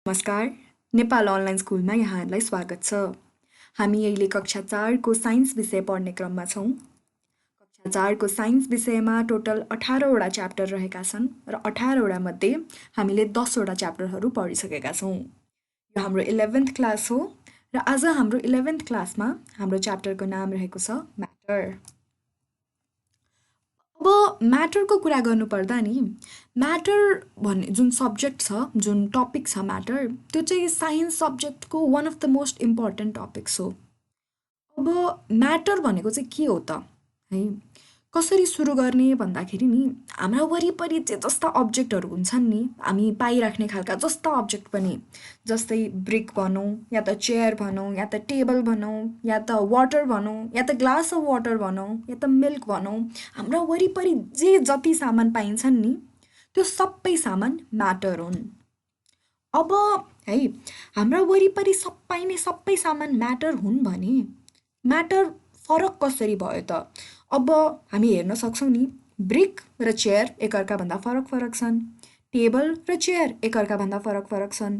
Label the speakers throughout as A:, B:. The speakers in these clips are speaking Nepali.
A: नमस्कार, नेपाल अनलाइन स्कुलमा यहाँहरूलाई स्वागत छ। हामी अहिले कक्षा 4को साइन्स विषय पढ्ने क्रममा छौँ। कक्षा 4को साइन्स विषयमा टोटल 18वटा च्याप्टर रहेका छन् र 18वटा मध्ये हामीले 10वटा च्याप्टरहरू पढिसकेका छौँ। यो हाम्रो 11th क्लास हो र आज हाम्रो 11th क्लासमा हाम्रो च्याप्टरको नाम रहेको छ म्याटर। अब म्याटरको कुरा गर्नुपर्दा नि म्याटर भन्ने जुन सब्जेक्ट छ, जुन टपिक छ म्याटर, त्यो चाहिँ साइन्स सब्जेक्टको one of the most important topics हो। अब म्याटर भनेको चाहिँ के हो त है? कसरी सुरु गर्ने भन्दाखेरि नि हाम्रा वरिपरि जे जस्ता अब्जेक्टहरू हुन्छन् नि, हामी पाइराख्ने खालका जस्ता अब्जेक्ट पनि, जस्तै ब्रिक भनौँ या त चेयर भनौँ या त टेबल भनौँ या त वाटर भनौँ या त ग्लास अफ वाटर भनौँ या त मिल्क भनौँ, हाम्रा वरिपरि जे जति सामान पाइन्छन् नि त्यो सबै सामान म्याटर हुन्। अब है हाम्रा वरिपरि पाइने सबै सामान म्याटर हुन् भने म्याटर फरक कसरी भयो त? अब हामी हेर्न सक्छौँ नि, ब्रिक र चेयर एकअर्काभन्दा फरक फरक छन्, टेबल र चेयर एकअर्काभन्दा फरक फरक छन्,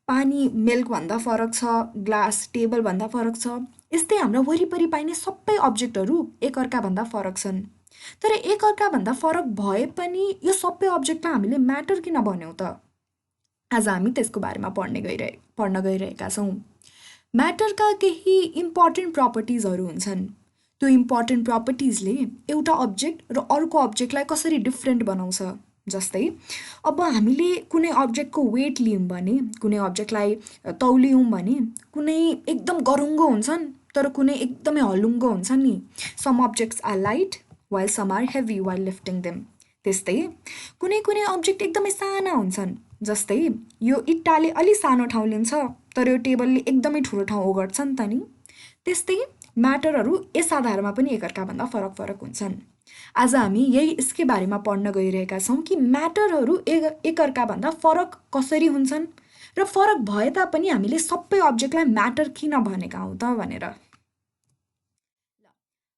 A: पानी मिल्कभन्दा फरक छ, ग्लास टेबलभन्दा फरक छ। यस्तै हाम्रा वरिपरि पाइने सबै अब्जेक्टहरू एकअर्काभन्दा फरक छन्। तर एकअर्काभन्दा फरक भए पनि यो सबै अब्जेक्टलाई हामीले म्याटर किन भन्यौँ त? आज हामी त्यसको बारेमा पढ्न गइरहेका छौँ। म्याटरका केही इम्पोर्टेन्ट प्रपर्टिजहरू हुन्छन्। त्यो इम्पोर्टेन्ट प्रपर्टिजले एउटा अब्जेक्ट र अर्को अब्जेक्टलाई कसरी डिफ्रेन्ट बनाउँछ। जस्तै अब हामीले कुनै अब्जेक्टको वेट लियौँ भने, कुनै अब्जेक्टलाई तौलियौँ भने, कुनै एकदम गरुङ्गो हुन्छन् तर कुनै एकदमै हलुङ्गो हुन्छन् नि। Some objects are light while some are heavy while lifting them. त्यस्तै कुनै कुनै अब्जेक्ट एकदमै साना हुन्छन्, जस्तै यो इट्टाले अलि सानो ठाउँ लिन्छ तर यो टेबलले एकदमै ठुलो ठाउँ ओगट्छ नि त नि। त्यस्तै म्याटरहरू यस आधारमा पनि एकअर्काभन्दा फरक फरक हुन्छन्। आज हामी यसकै बारेमा पढ्न गइरहेका छौँ कि म्याटरहरू एकअर्काभन्दा फरक कसरी हुन्छन् र फरक भए तापनि हामीले सबै अब्जेक्टलाई म्याटर किन भनेका हौँ त भनेर।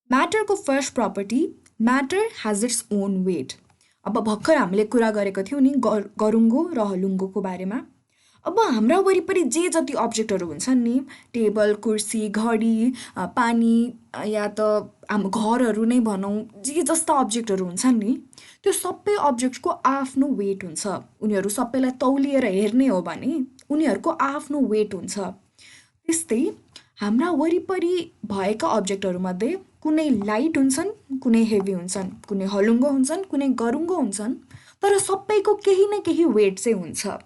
A: म्याटरको first property, matter has its own weight. अब भर्खर हामीले कुरा गरेको थियौँ नि गरुङ्गो र हलुङ्गोको बारेमा। अब हाम्रा वरिपरि जे जति अब्जेक्टहरू हुन्छन् नि, टेबल, कुर्सी, घडी, पानी या त हाम्रो घरहरू नै भनौँ, जे जस्ता अब्जेक्टहरू हुन्छन् नि, त्यो सबै अब्जेक्टको आफ्नो वेट हुन्छ। उनीहरू सबैलाई तौलिएर हेर्ने हो भने उनीहरूको आफ्नो वेट हुन्छ। त्यस्तै हाम्रा वरिपरि भएका अब्जेक्टहरूमध्ये कुनै लाइट हुन्छन्, कुनै हेभी हुन्छन्, कुनै हलुङ्गो हुन्छन्, कुनै गरुङ्गो हुन्छन्, तर सबैको केही न केही वेट चाहिँ हुन्छ।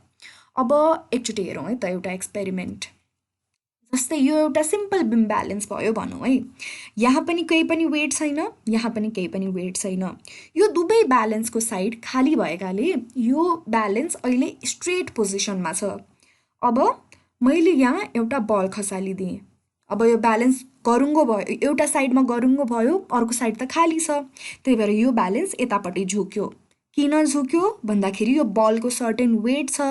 A: अब एकचोटि हेरौँ है त एउटा एक्सपेरिमेन्ट। जस्तै यो एउटा सिम्पल बिम ब्यालेन्स भयो भनौँ है। यहाँ पनि केही पनि वेट छैन, यहाँ पनि केही पनि वेट छैन। यो दुवै ब्यालेन्सको साइड खाली भएकाले यो ब्यालेन्स अहिले स्ट्रेट पोजिसनमा छ। अब मैले यहाँ एउटा बल खसालिदिएँ। अब यो ब्यालेन्स गरुङ्गो भयो, एउटा साइडमा गरुङ्गो भयो, अर्को साइड त खाली छ। त्यही भएर यो ब्यालेन्स यतापट्टि झुक्यो। किन झुक्यो भन्दाखेरि यो बलको सर्टेन वेट छ,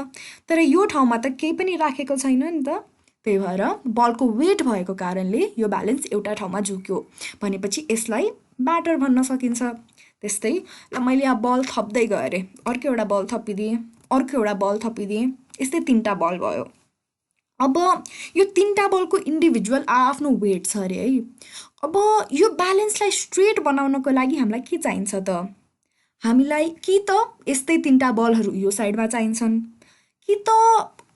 A: तर यो ठाउँमा त केही पनि राखेको छैन नि त। त्यही भएर बलको वेट भएको कारणले यो ब्यालेन्स एउटा ठाउँमा झुक्यो। भनेपछि यसलाई म्याटर भन्न सकिन्छ। त्यस्तै ल मैले यहाँ बल थप्दै गएँ अरे, अर्को एउटा बल थपिदिएँ, अर्को एउटा बल थपिदिएँ, यस्तै 3टा बल भयो। अब यो 3टा बलको इन्डिभिजुअल आफ्नो वेट छ अरे है। अब यो ब्यालेन्सलाई स्ट्रेट बनाउनको लागि हामीलाई के चाहिन्छ त? हामीलाई कि त यस्तै 3टा बलहरू यो साइडमा चाहिन्छन्, कि त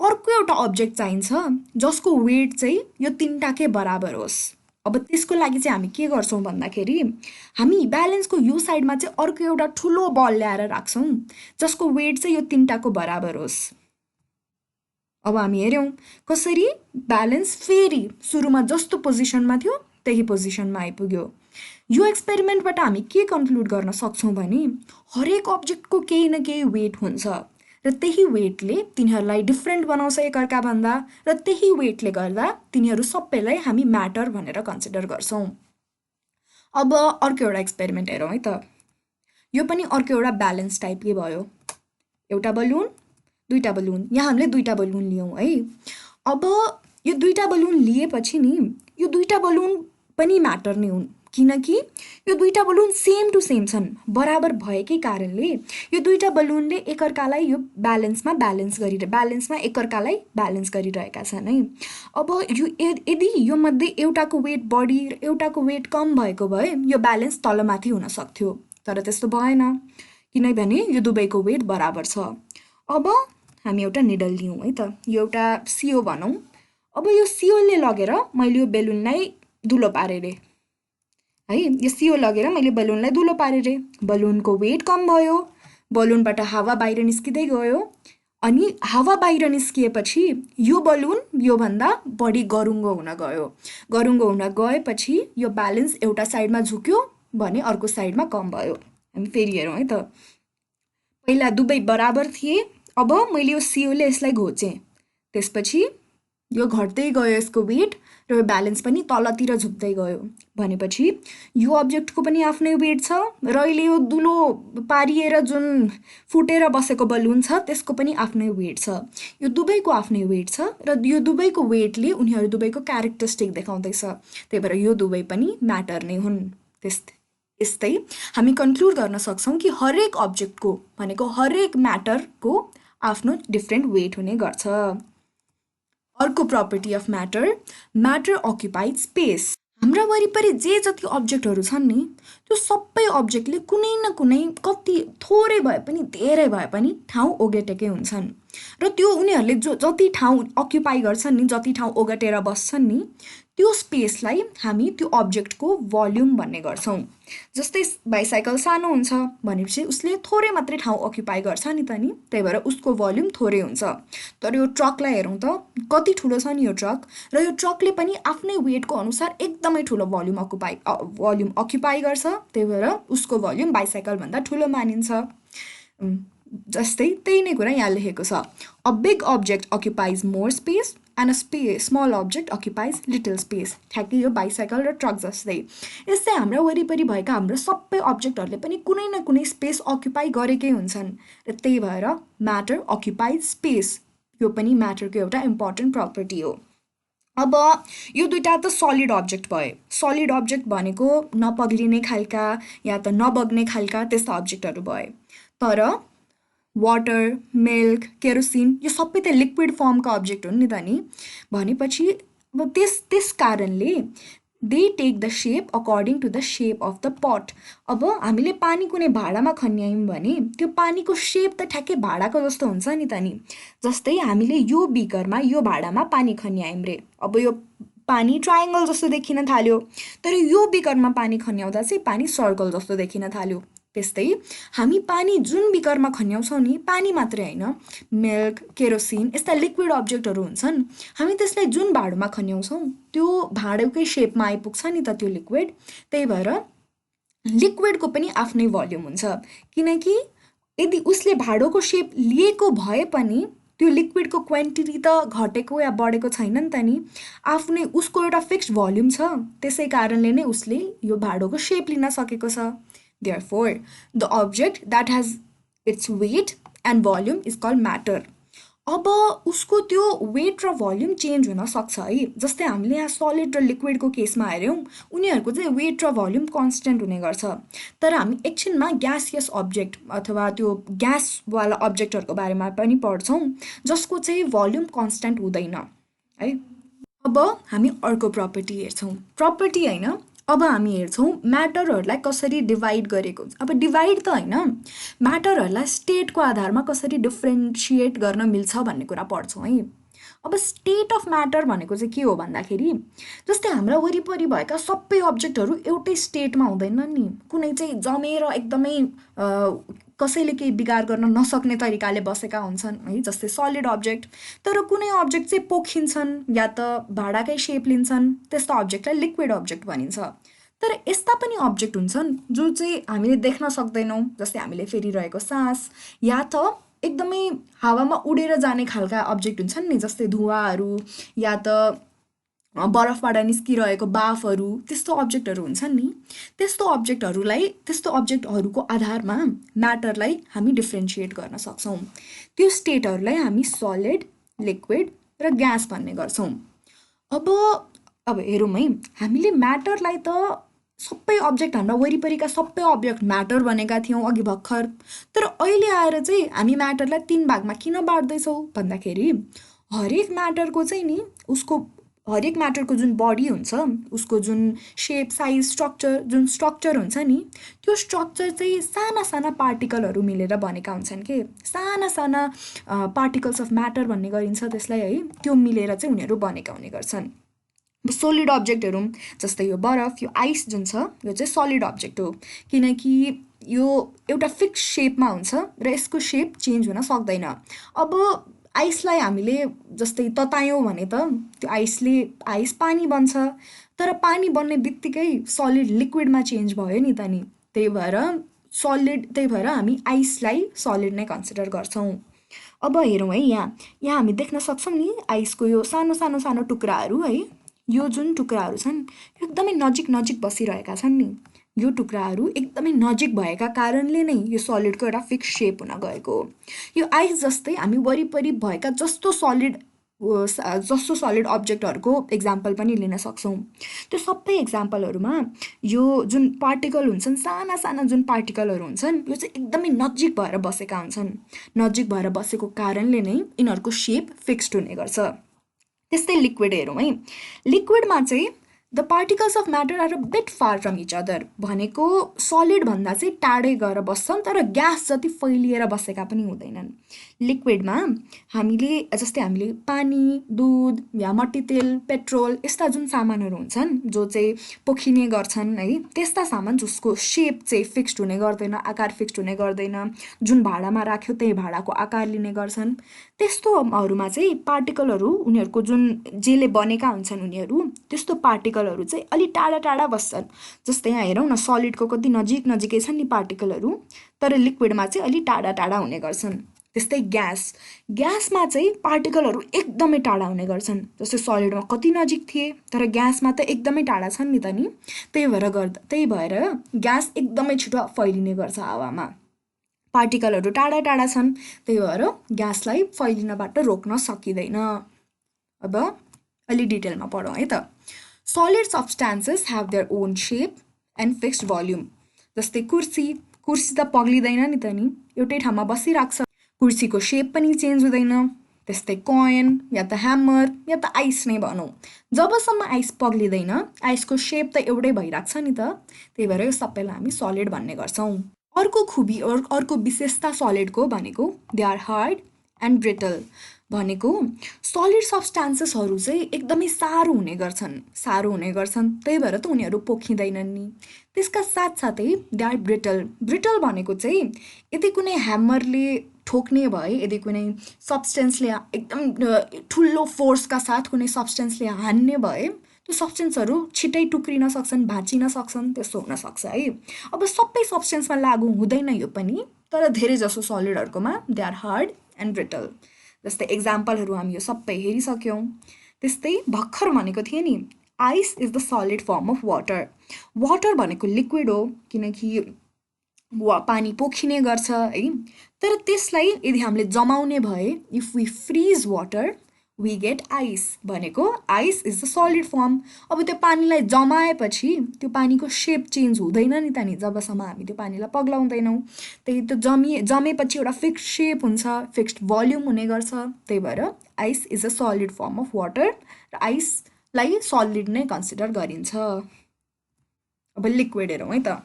A: अर्को एउटा अब्जेक्ट चाहिन्छ जसको वेट चाहिँ यो 3टाकै बराबर होस्। अब त्यसको लागि चाहिँ हामी के गर्छौँ भन्दाखेरि हामी ब्यालेन्सको यो साइडमा चाहिँ अर्को एउटा ठुलो बल ल्याएर राख्छौँ जसको वेट चाहिँ यो 3टाको बराबर होस्। अब हामी हेऱ्यौँ कसरी ब्यालेन्स फेरि सुरुमा जस्तो पोजिसनमा थियो त्यही पोजिसनमा आइपुग्यो। यो एक्सपेरिमेन्टबाट हामी के कन्क्लुड गर्न सक्छौँ भने हरेक अब्जेक्टको केही न केही वेट हुन्छ र त्यही वेटले तिनीहरूलाई डिफ्रेन्ट बनाउँछ एकअर्काभन्दा, र त्यही वेटले गर्दा तिनीहरू सबैलाई हामी म्याटर भनेर कन्सिडर गर्छौँ। अब अर्को एउटा एक्सपेरिमेन्ट हेरौँ है त। यो पनि अर्को एउटा ब्यालेन्स टाइपकै भयो। एउटा बलुन, दुईटा बलुन, यहाँ हामीले दुईटा बलुन लियौँ है। अब यो दुईटा बलुन लिएपछि नि यो दुईटा बलुन पनि म्याटर नै हुन्। किनकि यो दुईटा बलुन सेम टु सेम छन्, बराबर भएकै कारणले यो दुईटा बलुनले एकअर्कालाई यो ब्यालेन्समा एकअर्कालाई ब्यालेन्स गरिरहेका छन् है। अब यो यदि यो मध्ये एउटाको वेट बढी र एउटाको वेट कम भएको भए यो ब्यालेन्स तलमाथि हुन सक्थ्यो, तर त्यस्तो भएन किनभने यो दुवैको वेट बराबर छ। अब हामी एउटा निडल लियौँ है त, यो एउटा सियो भनौँ। अब यो सियोले लगेर मैले यो बेलुनलाई दुलो पारेँ रे है, यो सियो लगेर मैले बलुनलाई दुलो पारेँ रे, बलुनको वेट कम भयो, बलुनबाट हावा बाहिर निस्किँदै गयो, अनि हावा बाहिर निस्किएपछि यो बलुन योभन्दा बढी गरुङ्गो हुन गयो। गरुङ्गो हुन गएपछि यो ब्यालेन्स एउटा साइडमा झुक्यो भने अर्को साइडमा कम भयो। हामी फेरि हेरौँ है त, पहिला दुवै बराबर थिए, अब मैले यो सियोले यसलाई घोचेँ, त्यसपछि यो घट्दै गयो यसको वेट र यो ब्यालेन्स पनि तलतिर झुक्दै गयो भनेपछि यो अब्जेक्टको पनि आफ्नै वेट छ र अहिले यो दुलो पारिएर जुन फुटेर बसेको बलुन छ त्यसको पनि आफ्नै वेट छ। यो दुवैको आफ्नै वेट छ र यो दुवैको वेटले उनीहरू दुवैको क्यारेक्टरिस्टिक देखाउँदैछ, त्यही भएर यो दुवै पनि म्याटर नै हुन्। यस्तै हामी कन्क्लुड गर्न सक्छौँ कि हरेक अब्जेक्टको भनेको हरेक म्याटरको आफ्नो डिफ्रेन्ट वेट हुने गर्छ। अर्को property of matter, matter occupied space. हाम्रा वरिपरि जे जति अब्जेक्टहरू छन् नि त्यो सबै अब्जेक्टले कुनै न कुनै कति थोरै भए पनि धेरै भए पनि ठाउँ ओगटेकै हुन्छन् र त्यो उनीहरूले जति ठाउँ अक्युपाई गर्छन् नि, जति ठाउँ ओगटेर बस्छन् नि, त्यो स्पेसलाई हामी त्यो अब्जेक्टको भोल्युम भन्ने गर्छौँ। जस्तै बाइसाइकल सानो हुन्छ भनेपछि उसले थोरै मात्रै ठाउँ अक्युपाई गर्छ नि त नि, त्यही भएर उसको भोल्युम थोरै हुन्छ। तर यो ट्रकलाई हेरौँ त कति ठुलो छ नि यो ट्रक, र यो ट्रकले पनि आफ्नै वेटको अनुसार एकदमै ठुलो भोल्युम अक्युपाई गर्छ, त्यही भएर उसको भोल्युम बाइसाइकलभन्दा ठुलो मानिन्छ। जस्तै त्यही नै कुरा यहाँ लेखेको छ, a big object occupies more space and a small object occupies little space. ठ्याक्कै यो बाइसाइकल र ट्रक जस्तै। यस्तै हाम्रा वरिपरि भएका हाम्रो सबै अब्जेक्टहरूले पनि कुनै न कुनै स्पेस अक्युपाई गरेकै हुन्छन् र त्यही भएर म्याटर अक्युपाइज स्पेस, यो पनि म्याटरको एउटा इम्पोर्टेन्ट प्रपर्टी हो। अब यो दुईटा त सलिड अब्जेक्ट भए, सलिड अब्जेक्ट भनेको नपग्लिने खालका या त नबग्ने खालका त्यस्ता अब्जेक्टहरू भए, तर वाटर, मिल्क, केरोसिन यो सबै त लिक्विड फर्मका अब्जेक्ट हुन् नि त नि, भनेपछि अब त्यस कारणले they take the shape according to the shape of the pot. अब हामीले पानी कुनै भाँडामा खन्यायौँ भने त्यो पानीको सेप त ठ्याक्कै भाँडाको जस्तो हुन्छ नि त नि। जस्तै हामीले यो बिकरमा यो भाँडामा पानी खन्यायौँ रे, अब यो पानी ट्रायङ्गल जस्तो देखिन थाल्यो, तर यो बिकरमा पानी खन्याउँदा चाहिँ पानी सर्कल जस्तो देखिन थाल्यो। त्यस्तै हामी पानी जुन बिकरमा खन्याउँछौँ नि, पानी मात्रै होइन, मिल्क, केरोसिन यस्ता लिक्विड अब्जेक्टहरू हुन्छन्, हामी त्यसलाई जुन भाँडोमा खन्याउँछौँ त्यो भाँडोकै सेपमा आइपुग्छ नि त त्यो लिक्विड। त्यही भएर लिक्विडको पनि आफ्नै भोल्युम हुन्छ, किनकि यदि उसले भाँडोको सेप लिएको भए पनि त्यो लिक्विडको क्वान्टिटी त घटेको या बढेको छैन नि त नि, आफ्नै उसको एउटा फिक्स्ड भोल्युम छ, त्यसै कारणले नै उसले यो भाँडोको सेप लिन सकेको छ। Therefore, the object that has its weight and volume is called matter. अब उसको त्यो वेट र भोल्युम चेन्ज हुन सक्छ है, जस्तै हामीले यहाँ सलिड र लिक्विडको केसमा हेऱ्यौँ उनीहरूको चाहिँ वेट र भोल्युम कन्स्टेन्ट हुने गर्छ, तर हामी एकछिनमा ग्यासियस अब्जेक्ट अथवा त्यो ग्यासवाला अब्जेक्टहरूको बारेमा पनि पढ्छौँ जसको चाहिँ भोल्युम कन्स्टेन्ट हुँदैन है। अब हामी अर्को प्रपर्टी हेर्छौँ, प्रपर्टी होइन, अब हामी हेर्छौँ म्याटरहरूलाई कसरी डिभाइड गरेको हुन्छ। अब डिभाइड त होइन, म्याटरहरूलाई स्टेटको आधारमा कसरी डिफ्रेन्सिएट गर्न मिल्छ भन्ने कुरा पढ्छौँ है। अब स्टेट अफ म्याटर भनेको चाहिँ के हो भन्दाखेरि जस्तै हाम्रा वरिपरि भएका सबै अब्जेक्टहरू एउटै स्टेटमा हुँदैनन् नि, कुनै चाहिँ जमेर एकदमै कसैले केही बिगार गर्न नसक्ने तरिकाले बसेका हुन्छन् है, जस्तै सलिड अब्जेक्ट, तर कुनै अब्जेक्ट चाहिँ पोखिन्छन् या त भाँडाकै सेप लिन्छन्, त्यस्तो अब्जेक्टलाई लिक्विड अब्जेक्ट भनिन्छ। तर यस्ता पनि अब्जेक्ट हुन्छन् जो चाहिँ हामीले देख्न सक्दैनौँ, जस्तै हामीले फेरिरहेको सास या त एकदमै हावामा उडेर जाने खालका अब्जेक्ट हुन्छन् नि, जस्तै धुवाहरू या त बरफबाट निस्किरहेको बाफहरू, त्यस्तो अब्जेक्टहरू हुन्छन् नि, त्यस्तो अब्जेक्टहरूको आधारमा म्याटरलाई हामी डिफ्रेन्सिएट गर्न सक्छौँ। त्यो स्टेटहरूलाई हामी सलिड, लिक्विड र ग्यास भन्ने गर्छौँ। अब हेरौँ है, हामीले म्याटरलाई त सबै अब्जेक्ट हाम्रा वरिपरिका सबै अब्जेक्ट म्याटर भनेका थियौँ अघि भर्खर। तर अहिले आएर चाहिँ हामी म्याटरलाई 3 भागमा किन बाँड्दैछौँ भन्दाखेरि हरेक म्याटरको चाहिँ नि उसको हरेक म्याटरको जुन बडी हुन्छ, उसको जुन सेप, साइज, जुन स्ट्रक्चर हुन्छ नि, त्यो स्ट्रक्चर चाहिँ साना साना पार्टिकलहरू मिलेर बनेका हुन्छन् के। साना साना पार्टिकल्स अफ म्याटर भन्ने गरिन्छ त्यसलाई है। त्यो मिलेर चाहिँ उनीहरू बनेका हुने गर्छन्। सोलिड अब्जेक्टहरू जस्तै यो बरफ, यो आइस जुन छ, यो चाहिँ सलिड अब्जेक्ट हो, किनकि यो एउटा फिक्स सेपमा हुन्छ र यसको सेप चेन्ज हुन सक्दैन। अब आइसलाई हामीले जस्तै ततायौँ भने त त्यो आइस पानी बन्छ, तर पानी बन्ने बित्तिकै सलिड लिक्विडमा चेन्ज भयो नि त नि। त्यही भएर हामी आइसलाई सलिड नै कन्सिडर गर्छौँ। अब हेरौँ है, यहाँ हामी देख्न सक्छौँ नि आइसको यो सानो सानो सानो टुक्राहरू है। यो जुन टुक्राहरू छन् एकदमै नजिक नजिक बसिरहेका छन् नि। यो टुक्राहरू एकदमै नजिक भएका कारणले नै यो सलिडको एउटा फिक्स सेप हुन गएको हो। यो आइस जस्तै हामी वरिपरि भएका जस्तो सलिड अब्जेक्टहरूको इक्जाम्पल पनि लिन सक्छौँ। त्यो सबै इक्जाम्पलहरूमा यो जुन पार्टिकल हुन्छन्, साना साना जुन पार्टिकलहरू हुन्छन्, यो चाहिँ एकदमै नजिक भएर बसेका हुन्छन्। नजिक भएर बसेको कारणले नै यिनीहरूको सेप फिक्स्ड हुने गर्छ। त्यस्तै लिक्विड हेरौँ है। लिक्विडमा चाहिँ the particles of matter are a bit far from each other भनेको सलिड भन्दा चाहिँ टाढै गएर बस्छन्, तर ग्यास जति फैलिएर बसेका पनि हुँदैनन्। लिक्विडमा जस्तै हामीले पानी, दुध या मट्टीतेल, पेट्रोल यस्ता जुन सामानहरू हुन्छन् जो चाहिँ पोखिने गर्छन् है, त्यस्ता सामान जसको सेप चाहिँ फिक्स्ड हुने गर्दैन, आकार फिक्स्ड हुने गर्दैन, जुन भाँडामा राख्यो त्यही भाँडाको आकार लिने गर्छन्, त्यस्तोहरूमा चाहिँ पार्टिकलहरू उनीहरूको जुन जेले बनेका हुन्छन् उनीहरू त्यस्तो पार्टिकलहरू चाहिँ अलि टाढा टाढा बस्छन्। जस्तै यहाँ हेरौँ न, सलिडको कति नजिक नजिकै छन् नि पार्टिकलहरू, तर लिक्विडमा चाहिँ अलि टाढा टाढा हुने गर्छन्। त्यस्तै ग्यासमा चाहिँ पार्टिकलहरू एकदमै टाढा हुने गर्छन्। जस्तै सलिडमा कति नजिक थिए तर ग्यासमा त एकदमै टाढा छन् नि त नि। त्यही भएर ग्यास एकदमै छिटो फैलिने गर्छ हावामा। पार्टिकलहरू टाढा टाढा छन्, त्यही भएर ग्यासलाई फैलिनबाट रोक्न सकिँदैन। अब अलि डिटेलमा पढौँ है त। Solid substances have their own shape and fixed volume. जस्तै कुर्सी त पग्लिँदैन नि त नि, एउटै ठाउँमा बसिराख्छ, कुर्सीको सेप पनि चेन्ज हुँदैन। त्यस्तै कोइन या त ह्यामर या त आइस नै भनौँ, जबसम्म आइस पग्लिँदैन आइसको सेप त एउटै भइराख्छ नि त। त्यही भएर यो सबैलाई हामी सलिड भन्ने गर्छौँ। अर्को विशेषता सलिडको भनेको they are hard and brittle. भनेको सलिड सब्सटेन्सेसहरू चाहिँ एकदमै साह्रो हुने गर्छन्, त्यही भएर त उनीहरू पोखिँदैनन् नि। त्यसका साथसाथै दे आर ब्रिटल भनेको चाहिँ यदि कुनै ह्यामरले ठोक्ने भए, यदि कुनै सब्सटेन्सले एकदम ठुलो फोर्सका साथ कुनै सब्सटेन्सले हान्ने भए त्यो सब्सटेन्सहरू छिट्टै टुक्रिन सक्छन्, भाँचिन सक्छन्, त्यस्तो हुनसक्छ है। अब सबै सब्सटेन्समा लागु हुँदैन यो पनि, तर धेरै जसो सलिडहरूकोमा they are hard and brittle. जस्तै इक्जाम्पलहरू हामी यो सबै हेरिसक्यौँ। त्यस्तै भर्खर भनेको थिएँ नि, ice is the solid form of water. Water भनेको लिक्विड हो, किनकि पानी पोखिने गर्छ है। तर त्यसलाई यदि हामीले जमाउने भए, if we freeze water we get ice. भनेको ice is the solid form. अब त्यो पानीलाई जमाएपछि त्यो पानीको सेप चेन्ज हुँदैन नि त नि, जबसम्म हामी त्यो पानीलाई पग्लाउँदैनौँ। त्यो जमेपछि एउटा फिक्स्ड सेप हुन्छ, फिक्स्ड भोल्युम हुने गर्छ। त्यही भएर ice is a solid form of water र आइसलाई सलिड नै कन्सिडर गरिन्छ। अब लिक्विड हेरौँ है त।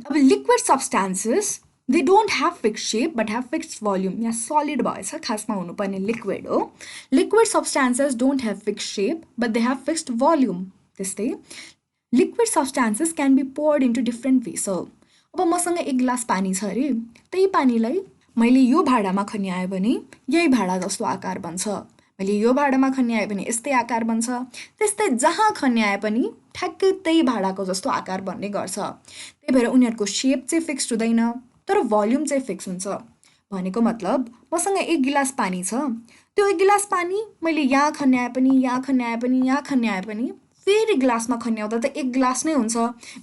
A: अब liquid substances they don't have fixed shape but have fixed volume. यहाँ सलिड भएछ, खासमा हुनुपर्ने लिक्विड हो। Liquid substances don't have fixed shape but they have fixed volume. त्यस्तै liquid substances can be poured into different vessel. अब मसँग एक गिलास पानी छ अरे, त्यही पानीलाई मैले यो भाँडामा खन्याएँ भने यही भाँडा जस्तो आकार बन्छ, मैले यो भाँडामा खन्याएँ भने यस्तै आकार बन्छ। त्यस्तै जहाँ खन्याए पनि ठ्याक्कै त्यही भाँडाको जस्तो आकार बन्ने गर्छ। त्यही भएर उनीहरूको सेप चाहिँ फिक्स्ड हुँदैन, तर भोल्युम चाहिँ फिक्स हुन्छ। भनेको मतलब मसँग एक गिलास पानी छ, त्यो एक गिलास पानी मैले यहाँ खन्याए पनि, यहाँ खन्याए पनि, यहाँ खन्याए पनि फेरि ग्लासमा खन्याउँदा त एक ग्लास नै हुन्छ,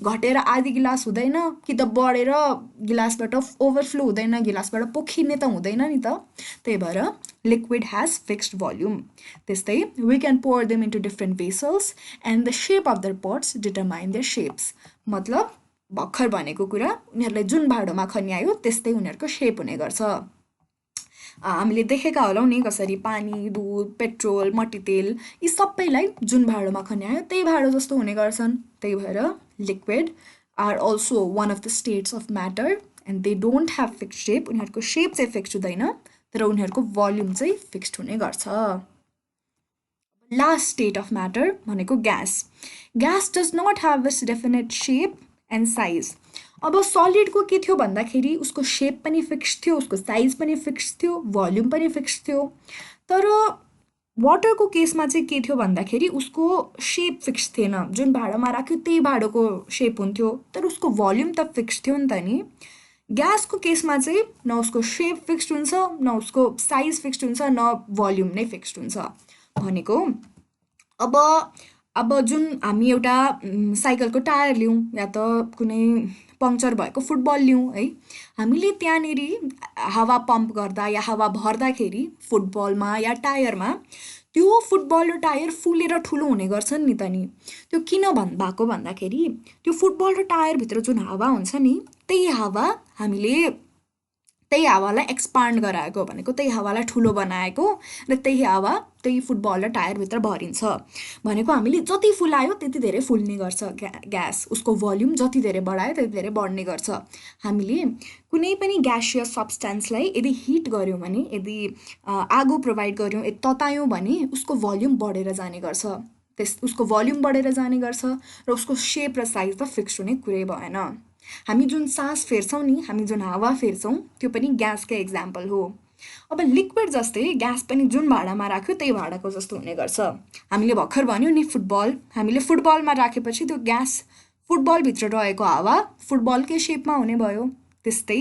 A: घटेर आधी गिलास हुँदैन कि त बढेर गिलासबाट ओभरफ्लो हुँदैन, गिलासबाट पोखिने त हुँदैन नि त। त्यही भएर लिक्विड हेज फिक्स्ड भोल्युम। त्यस्तै we can pour them into different vessels and the shape of their pots determine their shapes. मतलब भर्खर भनेको कुरा, उनीहरूलाई जुन भाँडोमा खन्यायो त्यस्तै उनीहरूको सेप हुने गर्छ। हामीले देखेका होलाौँ नि कसरी पानी, दुध, पेट्रोल, मट्टीतेल यी सबैलाई जुन भाँडोमा खन्यायो त्यही भाँडो जस्तो हुने गर्छन्। त्यही भएर liquid are also one of the states of matter and they don't have fixed shape. उनीहरूको सेप चाहिँ फिक्स्ड हुँदैन, तर उनीहरूको भोल्युम चाहिँ फिक्स्ड हुने गर्छ। लास्ट स्टेट अफ म्याटर भनेको gas. Gas does not have its definite shape and size. अब सलिडको के थियो भन्दाखेरि उसको सेप पनि फिक्स थियो, उसको साइज पनि फिक्स थियो, भोल्युम पनि फिक्स थियो। तर वाटरको केसमा चाहिँ के थियो भन्दाखेरि उसको सेप फिक्स थिएन, जुन भाँडामा राख्यो त्यही भाँडोको सेप हुन्थ्यो, तर उसको भोल्युम त फिक्स थियो नि त नि। ग्यासको केसमा चाहिँ न उसको सेप फिक्स्ड हुन्छ, न उसको साइज फिक्स्ड हुन्छ, न भोल्युम नै फिक्स्ड हुन्छ। भनेको अब जुन हामी एउटा साइकलको टायर लिउँ या त कुनै पङ्क्चर भएको फुटबल लिउँ है, हामीले त्यहाँनिर हावा पम्प गर्दा या हावा भर्दाखेरि फुटबलमा या टायरमा त्यो फुटबल र टायर फुलेर ठुलो हुने गर्छन् नि त नि। त्यो किन भएको भन्दाखेरि त्यो फुटबल र टायरभित्र जुन हावा हुन्छ नि त्यही हावा हामीले त्यही हावालाई एक्सपान्ड गराएको, भनेको त्यही हावालाई ठुलो बनाएको, र त्यही हावा त्यही फुटबल र टायरभित्र भरिन्छ। भनेको हामीले जति फुलायो त्यति धेरै फुल्ने गर्छ ग्यास, उसको भोल्युम जति धेरै बढायो त्यति धेरै बढ्ने गर्छ। हामीले कुनै पनि ग्यासियस सब्सटेन्सलाई यदि हिट गऱ्यौँ भने, यदि आगो प्रोभाइड गऱ्यौँ, यदि ततायौँ भने उसको भोल्युम बढेर जाने गर्छ। उसको भोल्युम बढेर जाने गर्छ र उसको सेप र साइज त फिक्स हुने कुरै भएन। हामी जुन सास फेर्छौँ नि, हामी जुन हावा फेर्छौँ त्यो पनि ग्यासकै एक्जाम्पल हो। अब लिक्विड जस्तै ग्यास पनि जुन भाँडामा राख्यो त्यही भाँडाको जस्तो हुने गर्छ। हामीले भर्खर भन्यौँ नि फुटबल, हामीले फुटबलमा राखेपछि त्यो ग्यास फुटबलभित्र रहेको हावा फुटबलकै सेपमा हुने भयो। त्यस्तै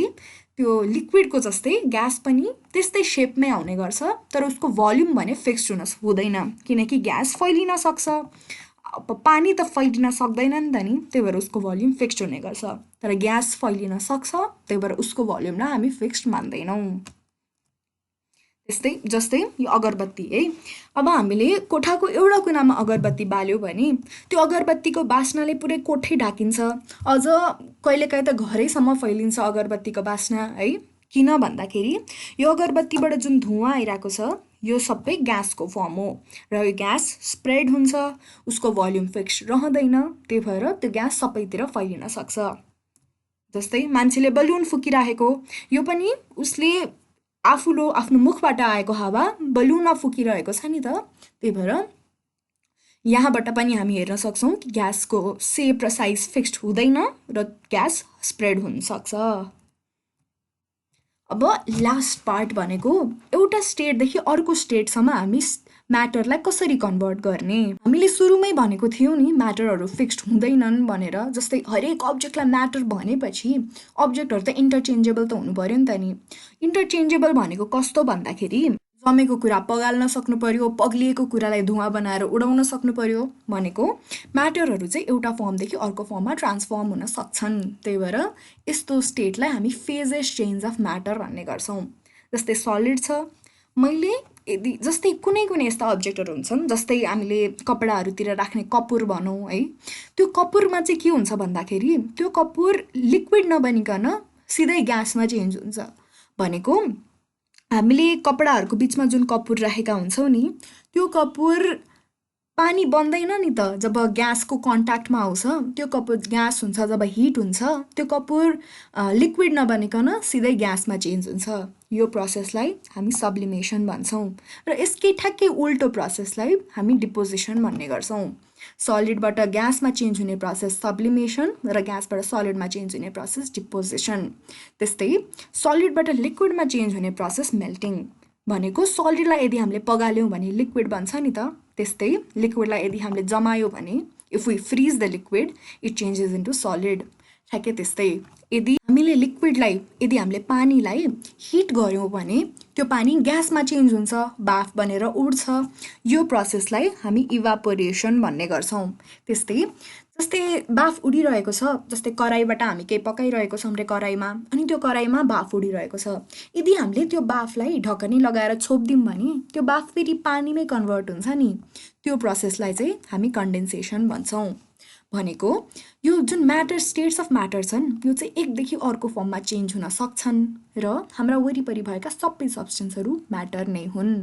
A: त्यो लिक्विडको जस्तै ग्यास पनि त्यस्तै सेपमै आउने गर्छ, तर उसको भोल्युम भने फिक्स्ड हुँदैन, किनकि ग्यास फैलिन सक्छ। अब पानी त फैलिन सक्दैन नि त नि, त्यही भएर उसको भोल्युम फिक्स्ड हुने गर्छ। तर ग्यास फैलिन सक्छ, त्यही भएर उसको भोल्युमलाई हामी फिक्स्ड मान्दैनौँ। त्यस्तै जस्तै यो अगरबत्ती है, अब हामीले कोठाको एउटा कुनामा अगरबत्ती बाल्यौँ भने त्यो अगरबत्तीको बास्नाले पुरै कोठै ढाकिन्छ, अझ कहिलेकाहीँ त घरैसम्म फैलिन्छ अगरबत्तीको बास्ना है। किन भन्दाखेरि यो अगरबत्तीबाट जुन धुवाँ आइरहेको छ यो सबै ग्यासको फर्म हो, र यो ग्यास स्प्रेड हुन्छ, उसको भोल्युम फिक्स रहँदैन, त्यही भएर त्यो ग्यास सबैतिर फैलिन सक्छ। जस्तै मान्छेले बलुन फुकिरहेको, यो पनि उसले आफ्नो मुखबाट आएको हावा बलुनमा फुकिरहेको छ नि त। त्यही भएर यहाँबाट पनि हामी हेर्न सक्छौँ कि ग्यासको सेप र साइज फिक्स्ड हुँदैन र ग्यास स्प्रेड हुन सक्छ। अब लास्ट पार्ट भनेको एउटा स्टेटदेखि अर्को स्टेटसम्म हामी म्याटरलाई कसरी कन्भर्ट गर्ने। हामीले सुरुमै भनेको थियौँ नि म्याटरहरू फिक्स्ड हुँदैनन् भनेर। जस्तै हरेक अब्जेक्टलाई म्याटर भनेपछि अब्जेक्टहरू त इन्टरचेन्जेबल त हुनु पर्यो नि त नि। इन्टरचेन्जेबल भनेको कस्तो भन्दाखेरि जमेको कुरा पगाल्न सक्नु पर्यो, पग्लिएको कुरालाई धुवाँ बनाएर उडाउन सक्नु पर्यो। भनेको म्याटरहरू चाहिँ एउटा फर्मदेखि अर्को फर्ममा ट्रान्सफर्म हुन सक्छन्। त्यही भएर यस्तो स्टेटलाई हामी फेजेस चेन्ज अफ म्याटर भन्ने गर्छौँ। जस्तै सलिड छ, मैले यदि जस्तै कुनै यस्ता अब्जेक्टहरू हुन्छन्, जस्तै हामीले कपडाहरूतिर राख्ने कपुर भनौँ है, त्यो कपुरमा चाहिँ के हुन्छ भन्दाखेरि त्यो कपुर लिक्विड नबनिकन सिधै ग्यासमा चेन्ज हुन्छ। भनेको हामीले कपडाहरूको बिचमा जुन कपुर राखेका हुन्छौँ नि त्यो कपुर पानी बन्दैन नि त, जब ग्यासको कन्ट्याक्टमा आउँछ त्यो कपुर ग्यास हुन्छ, जब हिट हुन्छ त्यो कपुर लिक्विड नबनिकन सिधै ग्यासमा चेन्ज हुन्छ। यो प्रोसेसलाई हामी सब्लिमेसन भन्छौँ, र यसकै ठ्याक्कै उल्टो प्रोसेसलाई हामी डिपोजिसन भन्ने गर्छौँ। सलिडबाट ग्यासमा चेन्ज हुने प्रोसेस सब्लिमेसन र ग्यासबाट सलिडमा चेन्ज हुने प्रोसेस डिपोजिसन। त्यस्तै सलिडबाट लिक्विडमा चेन्ज हुने प्रोसेस मेल्टिङ। भनेको सलिडलाई यदि हामीले पगाल्यौँ भने लिक्विड बन्छ नि त, त्यस्तै लिक्विडलाई यदि हामीले जमायो भने if we fridge the liquid it changes into solid. ठ्याक्कै त्यस्तै यदि हामीले लिक्विडलाई यदि हामीले पानीलाई हिट गऱ्यौँ भने त्यो पानी ग्यासमा चेन्ज हुन्छ, बाफ बनेर उड्छ। यो प्रोसेसलाई हामी इभापोरेसन भन्ने गर्छौँ। जस्तै बाफ उडिरहेको छ, जस्तै कराईबाट हामी केही पकाइरहेको छौँ रे कराईमा, अनि त्यो कराईमा बाफ उडिरहेको छ। यदि हामीले त्यो बाफलाई ढकनी लगाएर छोपिदिउँ भने त्यो बाफ फेरि पानीमै कन्भर्ट हुन्छ नि। त्यो प्रोसेसलाई चाहिँ हामी कन्डेन्सेसन भन्छौँ। भनेको यो जुन म्याटर स्टेट्स अफ म्याटर छन् यो चाहिँ एकदेखि अर्को फर्ममा चेन्ज हुन सक्छन् र हाम्रा वरिपरि भएका सबै सब्सटेन्सहरू म्याटर नै हुन्।